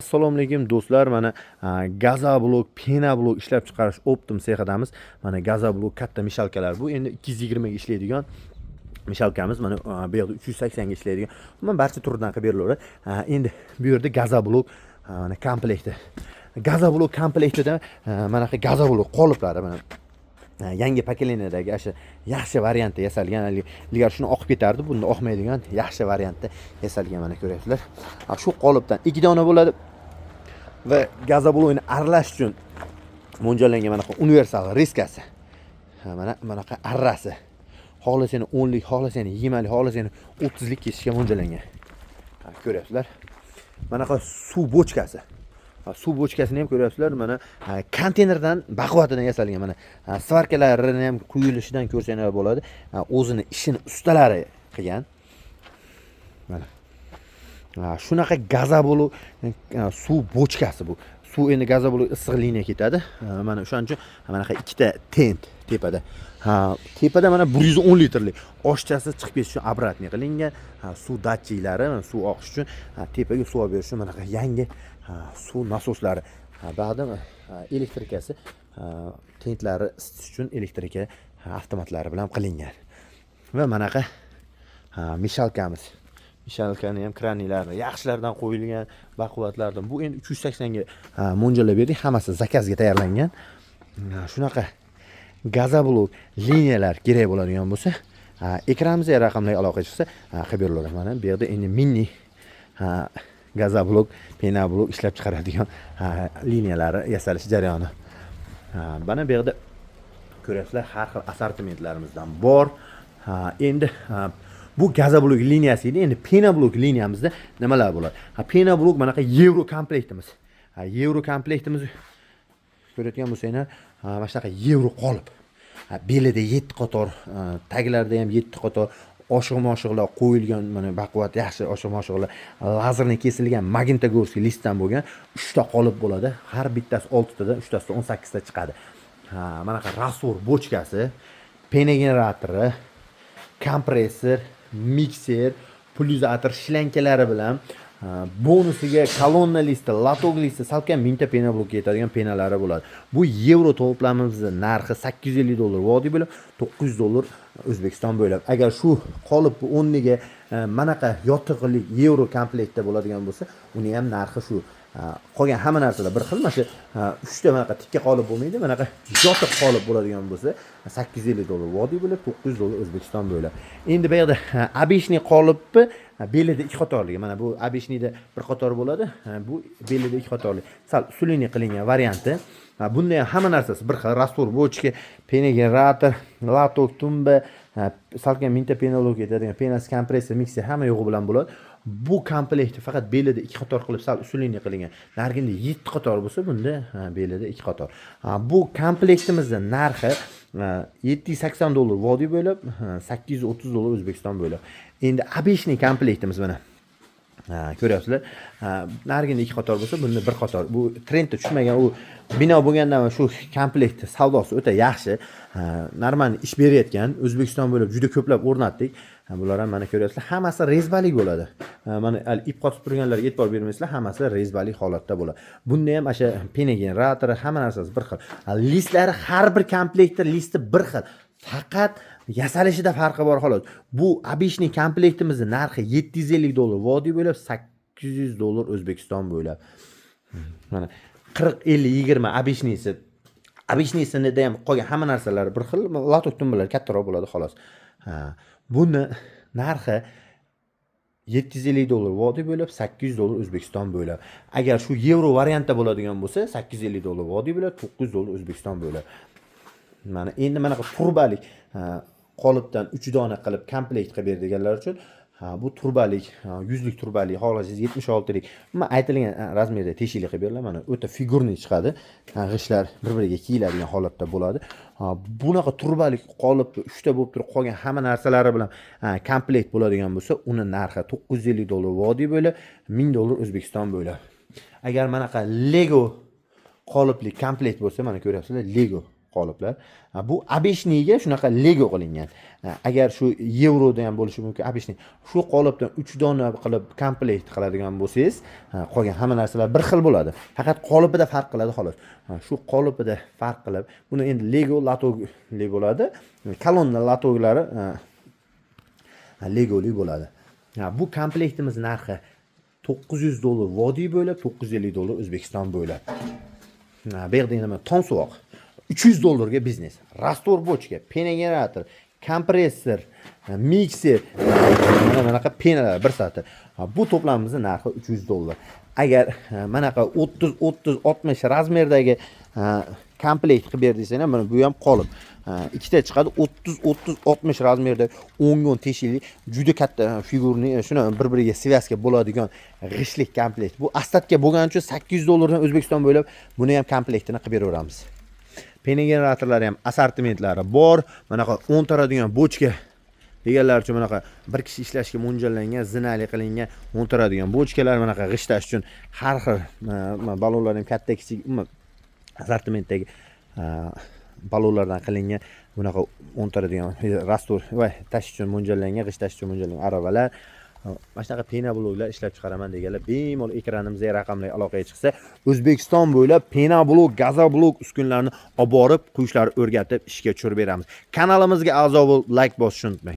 Assalomu alaykum do'stlar, mana Gazablok, Penablok ishlab chiqarish Optim sexidamiz. Mana Gazablok katta mishalkalar. Bu endi 220 ga ishlaydigan mishalkamiz. Mana bu yerda 380 ga ishlaydigan. Umuman barcha turidan qilib berilaveradi. Endi bu yerda Gazablok mana komplekti. Gazablok komplektida mana bu Gazablok qoliplari mana yangi pokoleniyadagi o'sha yaxshi variantda yasalgan. Ilgari shuni oqib ketardi, bunda oqmaydigan yaxshi variantda yasalgan, mana ko'ryapsizlar. Shu qolipdan 2 dona bo'ladi. Va Gazablokni aralash uchun mo'ljallangan mana bu universal riskasi. Mana bunaqa arrasi. Xohlasang 10 lik, xohlasang 20 lik, xohlasang 30 lik kesishga mo'ljallangan. Ko'ryapsizlar. Mana bu suv bochkasi. Suv bochkasini ham ko'ryapsizlar. Mana konteynerdan baquvvatidan yasalgan. Mana svarkalarini ham quyilishidan ko'rsanglar bo'ladi. O'zini ishini ustalari qilgan. Mana shunaqa Gazablok suv bochkasi bu. Suv endi Gazablok issiq liniya ketadi. Mana o'shaning uchun mana bu ikkita tent tepada. Tepada mana 110 litrlik oshchasi chiqib ketish uchun обратный qilingan. Suv datchiklari, suv oqish uchun tepaga suv olib berish uchun mana yangi suv nasoslari. Ba'da elektrikasi tentlari isitish uchun elektrika avtomatlari bilan qilingan. Va mana bu mishalkamiz. Mishalkani ham kranilari yaxshilardan qo'yilgan, baquvvatlardan. Bu endi 380 ga mo'ljallab berdik. Hammasi zakazga tayyorlangan. Shunaqa Gazablok liniyalar kerak bo'ladigan bo'lsa, ekranimizga raqamlarga aloqa qilsa, qilib beriladi. Mana bu yerda endi mini Gazablok, Penablok ishlab chiqaradigan liniyalari yasalish jarayoni. Mana bu yerda ko'ryapsizlar, har xil assortimentlarimizdan bor. Endi bu Gazablok liniyasi edi. Endi Penablok liniyamizda nimalar bo'ladi? Penablok mana bu Euro komplektimiz. Euro komplektimiz ko'rayotgan bo'lsanglar, mana shunaqa Euro qolip. Belida 7 qator, taglarida ham 7 qator oshiq-moshiqlar qo'yilgan, mana baquvvat yaxshi oshiq-moshiqlar, lazerni kesilgan magnitogorskiy listdan bo'lgan 3 ta qolip bo'ladi. Har bittasi 6 tadan, 3 tasi 18 ta chiqadi. Mana bu rastor bochkasi, pena generatori, kompressor, mikser, pulizatör shlankalari bilan bonusiga kolonna listi, latok listi salkam mingta Penablok yetadigan penalari bo'ladi. Bu yevro to'plamimizning narxi $850 vodiy bo'lib, $900 O'zbekiston bo'lib. Agar shu qolib 10 ga manaqa yotiqlik yevro komplektda bo'ladigan bo'lsa, uni ham narxi shu. Qolgan hamma narsalar bir xil. Mana shu 3 ta manaqa tikka qolib bo'lmaydi. Manaqa yotiq qolib bo'ladigan bo'lsa, $850 vodiy bo'lib, $900 O'zbekiston bo'lib. Endi bu yerda обычный qolibni belida 2 qatorligi. Mana bu обычныйda bir qator bo'ladi. Bu belida 2 qatorli. Sal usulini qilingan varianti. Bunda ham hamma narsasi bir xil. Rastor bochka, pena generator, latok tumba, salkam mingta Penablok yetadigan penas kompressor, mikser hamma yo'g'i bilan bo'ladi. Bu komplektni faqat belida 2 qator qilib sal usulini qilingan. Narginda 7 qator bo'lsa, bunda belida 2 qator. Bu komplektimizning narxi $780 vodiy bo'lib, $830 O'zbekiston bo'lib. Endi обычный komplektimiz mana. Ko'ryapsizlar. Narginda 2 qator bo'lsa, bunda 1 qator. Bu trendga tushmagan, u bino bo'lgandan shu komplekt savdosi o'ta yaxshi. Normal ish berayotgan, O'zbekiston bo'lib juda ko'plab o'rnatdik. Bular ham mana ko'ryapsizlar, hammasi rezbalik bo'ladi. Mana ip qotib turganlarga e'tibor bermaysizlar, hammasi rezbalik holatda bo'ladi. Bunda ham o'sha pena generatori, hamma narsasi bir xil. Listlari har bir komplektda listi bir xil. Faqat yasalishida farqi bor xolos. Bu обычный komplektimizning narxi $750 vodiy bo'lib, $800 O'zbekiston bo'lib. Mana 40 50 20 обычныйsi. Обычныйsida ham qolgan hamma narsalar bir xil, latok tumbalar kattaroq bo'ladi xolos. Buni narxi $750 vodiy bo'lib, $800 O'zbekiston bo'lib. Agar shu yevro variantda bo'ladigan bo'lsa, $850 vodiy bo'lib, $900 O'zbekiston bo'lib. Mana endi mana turbalik qolipdan 3 dona qilib komplekt qilib berganlar uchun bu turbalik, 100 lik turbalik, xohlasangiz 76 lik, mana aytilgan razmerda teshikli qilib beriladi. Mana o'ta figurniy chiqadi. G'ishlar bir-biriga kiyiladigan holatda bo'ladi. Bunaqa turbalik qolib 3 ta bo'lib turib qolgan hamma narsalari bilan komplekt bo'ladigan bo'lsa, uni narxi $950 vodiy bo'lib, $1000 O'zbekiston bo'lib. Agar manaqa Lego qolipli komplekt bo'lsa, mana ko'ryapsizlar, Lego qoliplar. Bu abeshniga shunaqa Lego qilingan. Agar shu yevroda ham bo'lishi mumkin abeshni. Shu qolipdan 3 dona qilib komplekt qiladigan bo'lsangiz, qolgan hamma narsalar bir xil bo'ladi. Faqat qolipida farq qiladi xolos. Shu qolipida farq qilib, buni endi Lego latogli bo'ladi. Kolonna latoglari Legoli bo'ladi. Bu komplektimiz narxi $900 vodiy bo'ylab, $950 O'zbekiston bo'ylab. Bu yerda nima? Tomsuvoq. $300 ga biznes. Rastor bochka, pena generator, kompressor, mikser, mana bunaqa penalar bir satr. Bu to'plamimizning narxi $300. Agar manaqa 30-60 razmerdagi komplekt qilib berdingiz, mana bu ham qolib. Ikkita chiqadi 30-60 razmerda 10 gon teshikli juda katta figurni shuni bir-biriga svязка bo'ladigan g'ishlik komplekt. Bu ostatga bo'lgani uchun $800 dan O'zbekiston bo'ylab buni ham komplektini qilib beraveramiz. Pena generatorlari ham assortimentlari bor. Manaqa 10 taradigan bochka deganlar uchun manaqa bir kishi ishlashga mo'ljallangan, zinali qilingan 10 taradigan bochkalar, manaqa g'ishtash uchun har xil balonlar ham katta kichik assortimentdagi balonlardan qilingan bunaqa 10 taradigan rastor va tashish uchun mo'ljallangan, g'ishtash uchun mo'ljallangan aravalar. Mana shunaqa pena bloklar ishlab chiqaraman deganlar bemalol ekranimizga raqamli aloqaga chiqsa, O'zbekiston bo'ylab pena blok, gazoblok uskunalarini olib borib, quyishlarni o'rgatib ishga tushirib beramiz. Kanalimizga a'zo bo'lib, like bosishni unutmang.